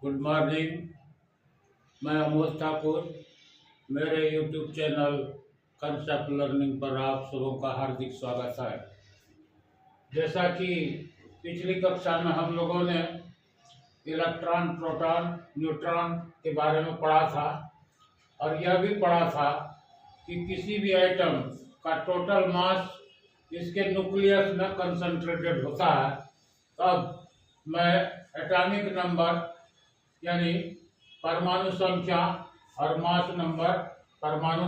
Good morning. मैं अमोद ठाकुर। मेरे YouTube channel concept learning पर आप सबों का हार्दिक स्वागत है। जैसा कि पिछली कक्षा में हम लोगों ने इलेक्ट्रॉन, प्रोटॉन, न्यूट्रॉन के बारे में पढ़ा था और यह भी पढ़ा था कि किसी भी एटम का टोटल मास इसके न्यूक्लियस में कंसंट्रेटेड होता है। तब मैं एटॉमिक नंबर यानी परमाणु संख्या और मास नंबर, परमाणु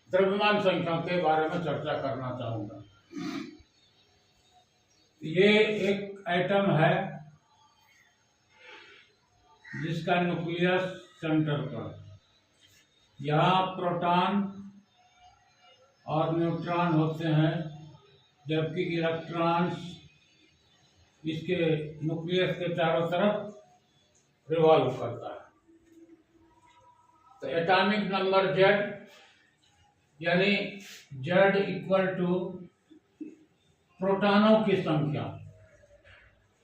द्रव्यमान संख्या के बारे में चर्चा करना चाहूँगा। ये एक एटम है जिसका न्यूक्लियस सेंटर पर, यहाँ प्रोटॉन और न्यूट्रॉन होते हैं, जबकि इलेक्ट्रॉन्स इसके न्यूक्लियस के चारों तरफ रिवॉल्व करता है। तो एटॉमिक नंबर Z यानी Z इक्वल टू प्रोटॉनों की संख्या,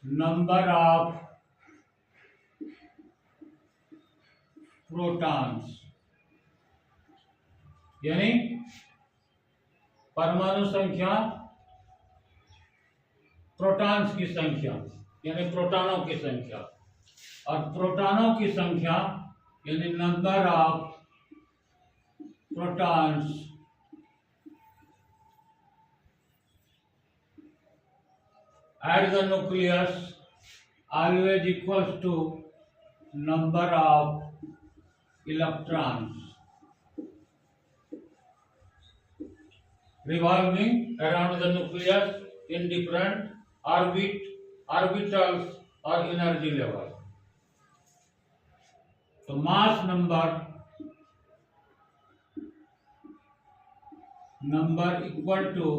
नंबर ऑफ प्रोटॉन्स, यानी परमाणु संख्या, प्रोटॉन्स की संख्या यानी प्रोटॉनों की संख्या, और प्रोटॉनों की संख्या यानी number of protons at the nucleus always equals to number of electrons revolving around the nucleus in different orbitals or energy level. तो mass number equal to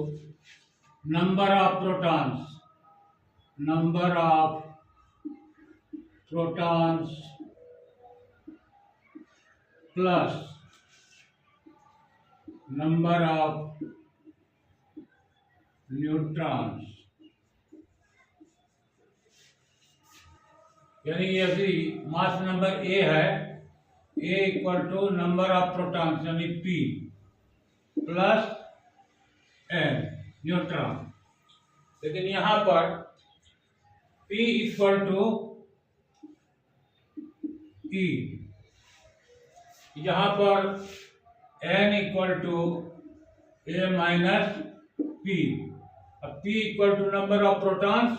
number of protons plus number of neutrons. यानी यदि mass number A है, A equal to number of protons यानी P plus N neutron. लेकिन यहां पर P equal to E, यहां पर N equal to A minus P। अब P equal to number of protons,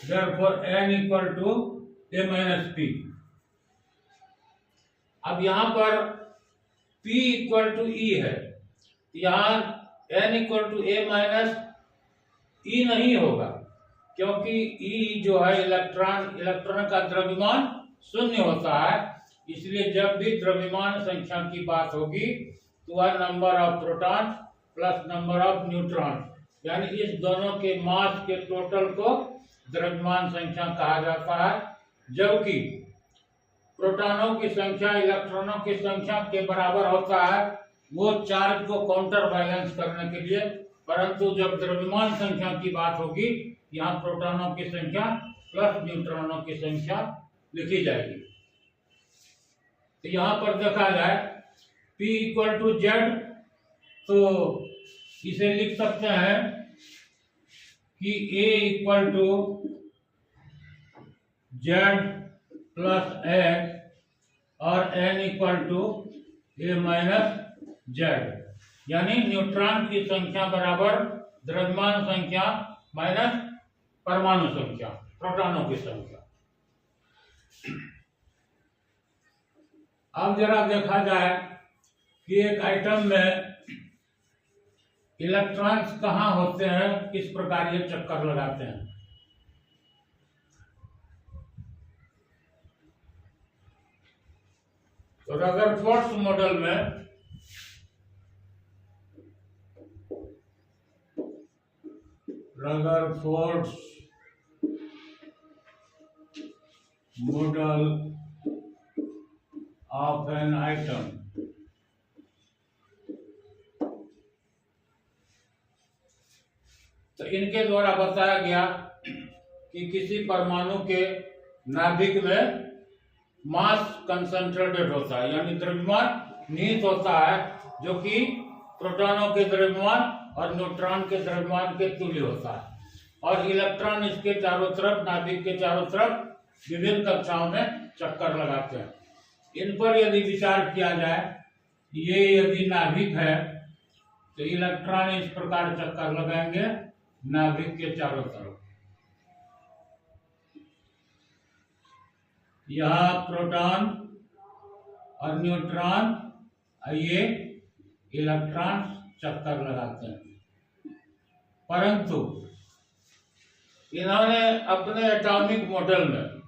therefore N equal to A minus P। अब यहां पर P इक्वल टू E है, यहां N equal to A minus E नहीं होगा, क्योंकि E जो है इलेक्ट्रॉन का द्रव्यमान शून्य होता है। इसलिए जब भी द्रव्यमान संख्या की बात होगी तो वह number of proton plus number of neutron, यानी इस दोनों के मास के टोटल को द्रव्यमान संख्या कहा जाता है। जबकि प्रोटॉनों की संख्या इलेक्ट्रॉनों की संख्या के बराबर होता है, वो चार्ज को काउंटर बैलेंस करने के लिए। परंतु जब द्रव्यमान संख्या की बात होगी, यहाँ प्रोटॉनों की संख्या प्लस न्यूट्रॉनों की संख्या लिखी जाएगी। तो यहाँ पर देखा जाए P इक्वल टू Z, तो इसे लिख सकते हैं कि A equal to Z plus X और N equal to A minus Z, यानी न्यूट्रॉन की संख्या बराबर द्रव्यमान संख्या माइनस परमाणु संख्या, प्रोटॉनों की संख्या। अब जरा देखा जाए कि एक आइटम में इलेक्ट्रॉन्स कहाँ होते हैं, किस प्रकार ये चक्कर लगाते हैं। तो रदरफोर्ड मॉडल में Rutherford model of an item, तो इनके द्वारा बताया गया कि किसी परमाणु के नाभिक में मास कंसंट्रेटेड होता है, यानी द्रव्यमान निहित होता है, जो कि प्रोटॉनों के द्रव्यमान और न्यूट्रॉन के द्रव्यमान के तुल्य होता है। और इलेक्ट्रॉन इसके चारों तरफ, नाभिक के चारों तरफ विभिन्न कक्षाओं में चक्कर लगाते हैं। इन पर यदि विचार किया जाए, ये यदि नाभिक है तो इलेक्ट्रॉन इस प्रकार चक्कर लगाएंगे नाभिक के चारों तरफ। यहाँ प्रोटॉन और न्यूट्रॉन, ये इलेक्ट्रॉन चक्कर लगाते हैं। परंतु इन्होंने अपने एटॉमिक मॉडल में,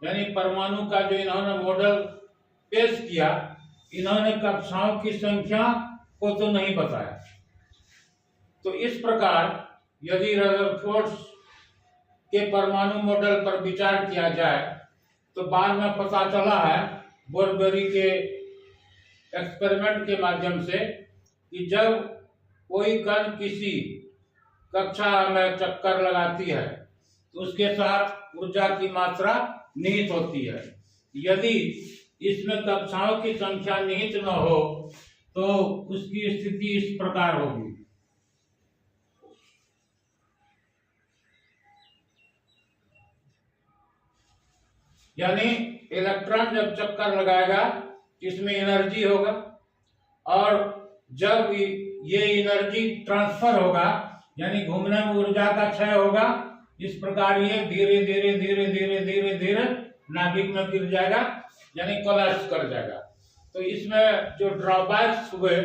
यानी परमाणु का जो इन्होंने मॉडल पेश किया, इन्होंने कक्षाओं की संख्या को तो नहीं बताया। तो इस प्रकार यदि रदरफोर्ड के परमाणु मॉडल पर विचार किया जाए तो बाद में पता चला है बोरबेरी के एक्सपेरिमेंट के माध्यम से कि जब कोई कण किसी कक्षा में चक्कर लगाती है तो उसके साथ ऊर्जा की मात्रा निहित होती है। यदि इसमें कक्षाओं की संख्या निहित न हो तो उसकी स्थिति इस प्रकार होगी। यानी इलेक्ट्रॉन जब चक्कर लगाएगा इसमें एनर्जी होगा, और जब ये एनर्जी ट्रांसफर होगा यानी घूमने में ऊर्जा का क्षय होगा, इस प्रकार ये धीरे धीरे धीरे धीरे धीरे धीरे नाभिक में गिर जाएगा, यानी कोलैप्स कर जाएगा। तो इसमें जो ड्रॉबैक्स हुए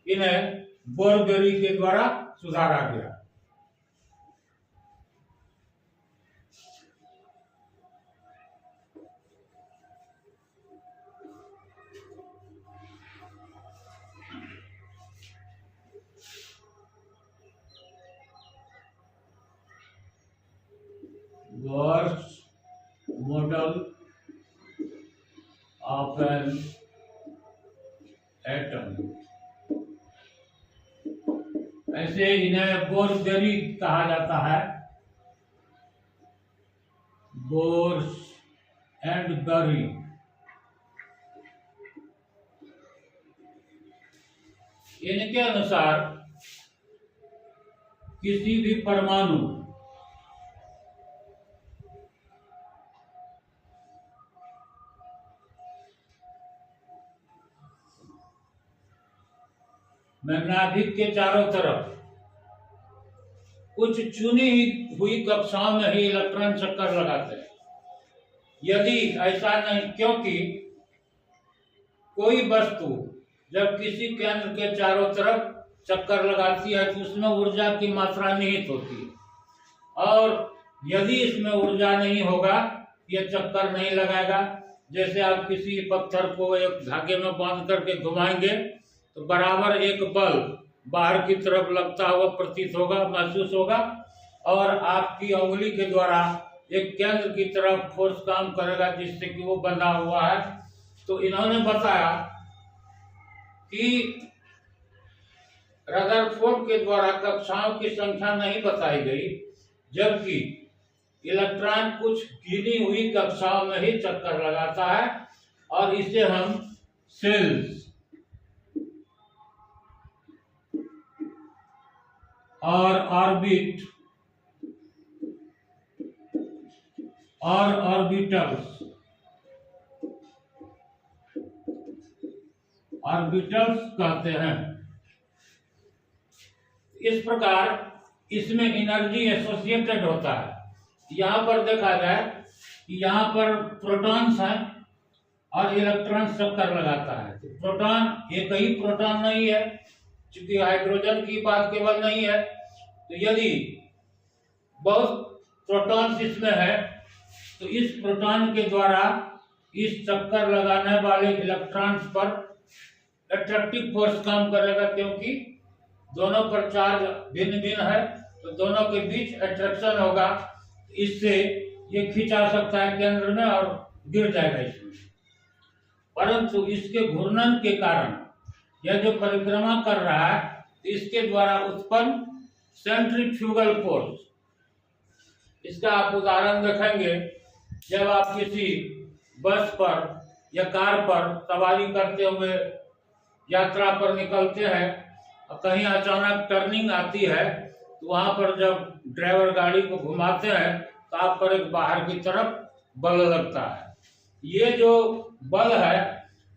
इन्हें बोरबेरी के द्वारा सुधारा गया। Bohr's model of an atom, ऐसे इन्हें बोरबेरी कहा जाता है। Bohr's and Bury. इनके अनुसार किसी भी परमाणु नाभिक के चारों तरफ कुछ चुनी हुई कक्षाओं में ही इलेक्ट्रॉन चक्कर लगाते हैं। यदि ऐसा नहीं, क्योंकि कोई वस्तु जब किसी केंद्र के चारों तरफ चक्कर लगाती है तो उसमें ऊर्जा की मात्रा निहित होती है, और यदि इसमें ऊर्जा नहीं होगा ये चक्कर नहीं लगाएगा। जैसे आप किसी पत्थर को एक धागे में बांध करके घुमाएंगे तो बराबर एक बल बाहर की तरफ लगता हुआ प्रतीत होगा, महसूस होगा, और आपकी उंगली के द्वारा एक केंद्र की तरफ फोर्स काम करेगा जिससे कि वो बंधा हुआ है। तो इन्होंने बताया कि रदरफोर्ड के द्वारा कक्षाओं की संख्या नहीं बताई गई, जबकि इलेक्ट्रॉन कुछ गिनी हुई कक्षाओं में ही चक्कर लगाता है, और इसे हम सेल्स और ऑर्बिट और ऑर्बिटल्स कहते हैं। इस प्रकार इसमें एनर्जी एसोसिएटेड होता है। यहाँ पर देखा जाए कि यहाँ पर प्रोटॉन्स हैं और इलेक्ट्रॉन चक्कर लगाता है। तो प्रोटॉन एक ही प्रोटॉन नहीं है, क्योंकि हाइड्रोजन की बात केवल नहीं है। तो यदि बहुत प्रोटॉन्स इसमें है तो इस प्रोटॉन के द्वारा इस चक्कर लगाने वाले इलेक्ट्रॉन्स पर अट्रैक्टिव फोर्स काम करेगा, क्योंकि दोनों पर चार्ज भिन्न भिन्न है, तो दोनों के बीच अट्रैक्शन होगा। इससे ये खींचा सकता है केंद्र में और गिर जाएगा इसमें। परंतु इसके घूर्णन के कारण यह जो परिक्रमा कर रहा है, इसके द्वारा उत्पन्न सेंट्रीफ्यूगल फोर्स, इसका आप उदाहरण देखेंगे, जब आप किसी बस पर या कार पर सवारी करते हुए यात्रा पर निकलते हैं और कहीं अचानक टर्निंग आती है, तो वहां पर जब ड्राइवर गाड़ी को घुमाते हैं तो आप पर एक बाहर की तरफ बल लगता है। ये जो बल है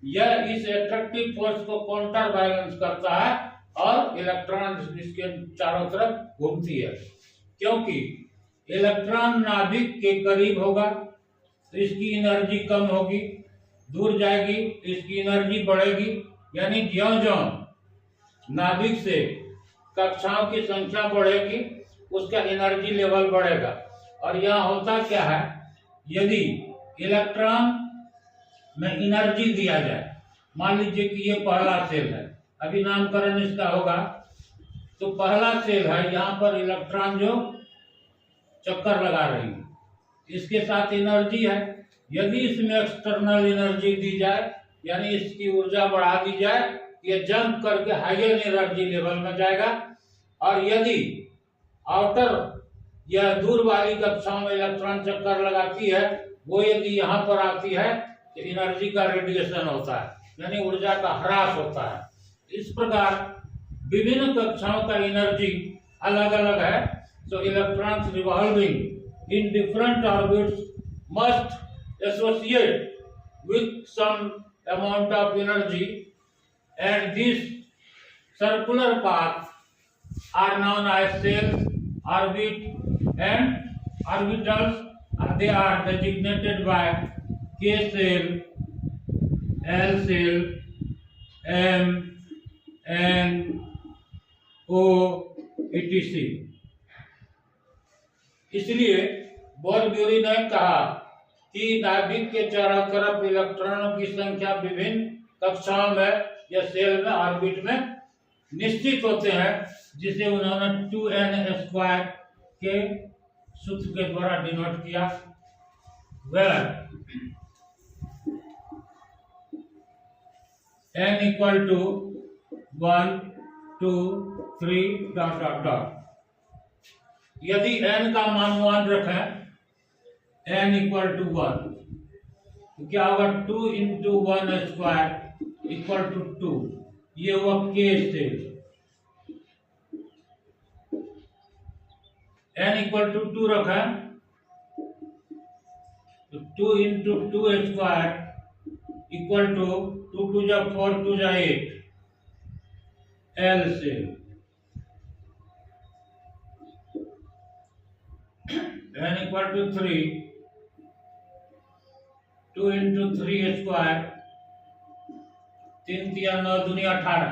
यह इस एट्रैक्टिव फोर्स को काउंटर बैलेंस करता है और इलेक्ट्रॉन इसके चारों तरफ घूमती है। क्योंकि इलेक्ट्रॉन नाभिक के करीब होगा तो इसकी एनर्जी कम होगी, दूर जाएगी तो इसकी एनर्जी बढ़ेगी। यानी ज्यों-ज्यों नाभिक से कक्षाओं की संख्या बढ़ेगी उसका एनर्जी लेवल बढ़ेगा। और यहाँ होता क्या है, यदि इलेक्ट्रॉन में एनर्जी दिया जाए, मान लीजिए कि ये पहला सेल है, अभी नामकरण इसका होगा, तो पहला सेल है, यहाँ पर इलेक्ट्रॉन जो चक्कर लगा रही है, इसके साथ एनर्जी है। यदि इसमें एक्सटर्नल एनर्जी दी जाए, यानी इसकी ऊर्जा बढ़ा दी जाए, ये जंप करके हायर एनर्जी लेवल में जाएगा। और यदि आउटर या दूर वाली कक्षाओं में इलेक्ट्रॉन चक्कर लगाती है, वो यदि यहाँ पर आती है तो एनर्जी का रेडिएशन होता है, यानी ऊर्जा का ह्रास होता है। इस प्रकार विभिन्न कक्षाओं का एनर्जी अलग अलग है। So electrons revolving in different orbits must associate with some amount of energy, and these circular paths are known as cells, orbit, and orbitals. They are designated by K cell, L cell, M, N, O, etc. इसलिए bore-bury ने कहा कि नाभिक के चारों तरफ इलेक्ट्रॉनों की संख्या विभिन्न कक्षाओं में या सेल में, ऑर्बिट में निश्चित होते हैं, जिसे उन्होंने 2n² के सूत्र के द्वारा डिनोट किया। where n equal to 1, 2, 3... यदि n का मान 1 रखें, n इक्वल टू 1, तो क्या होगा, 2 इंटू 1² इक्वल टू 2। ये हुआ k shell. n equal to 2 रखें तो 2 इंटू 2² इक्वल टू 2 2 जा 4, 2 जा 8, L shell. n equal to 3, 2 into 3² 3 3 9 दूनी 18,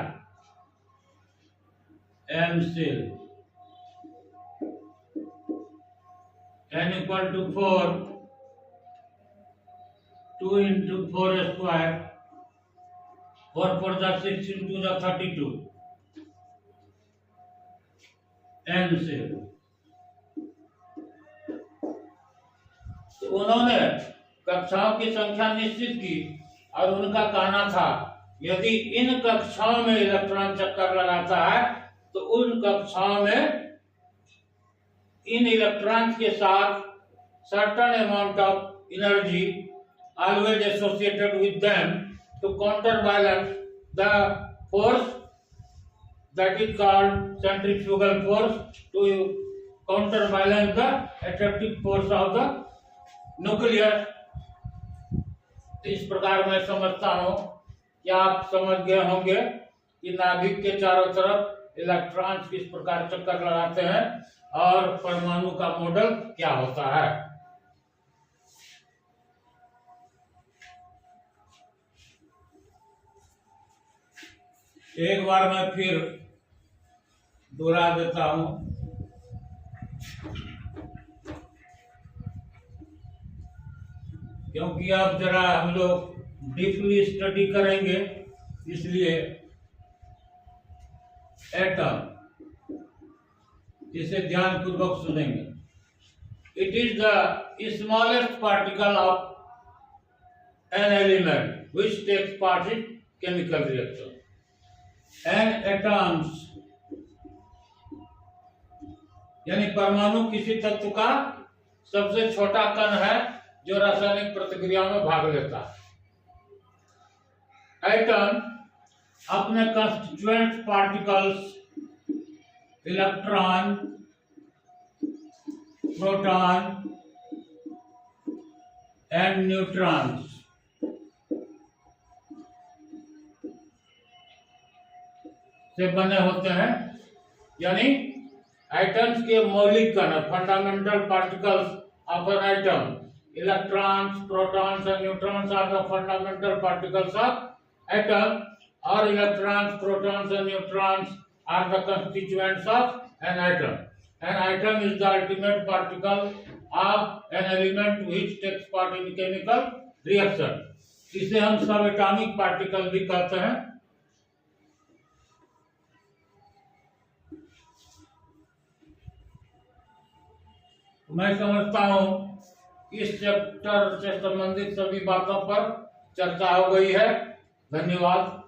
M shell. n equal to 4, 2 into 4², 4 4 जा 6, 2 जा 32, N सेल। तो उन्होंने कक्षाओं की संख्या निश्चित की और उनका कहना था, यदि इन कक्षाओं में इलेक्ट्रॉन चक्कर लगाता है तो उन कक्षाओं में इन इलेक्ट्रॉन्स के साथ certain amount of energy always associated with them to counterbalance the force that is called centrifugal force, to counterbalance the attractive force of the nuclear. इस प्रकार मैं समझता हूं कि आप समझ गए होंगे कि नाभिक के चारों तरफ इलेक्ट्रॉन्स किस प्रकार चक्कर लगाते हैं और परमाणु का मॉडल क्या होता है। एक बार मैं फिर दोहरा देता हूं। क्योंकि अब जरा हम लोग डीपली स्टडी करेंगे, इसलिए एटम, इसे ध्यान पूर्वक सुनेंगे। It is the smallest particle of an element which takes part in chemical reaction. An atoms यानी परमाणु किसी तत्व का सबसे छोटा कण है जो रासायनिक प्रतिक्रिया में भाग लेता है। एटम अपने constituent particles electron, proton and neutrons से बने होते हैं। यानी एटम्स के मौलिक कण, fundamental particles of an atom, electrons, protons and neutrons are the fundamental particles of atom, और electrons, protons and neutrons are the constituents of an atom. An atom is the ultimate particle of an element which takes part in chemical reaction. इसे हम सब atomic particle भी कहते हैं। मैं समझता हूं इस चैप्टर से संबंधित सभी बातों पर चर्चा हो गई है। धन्यवाद।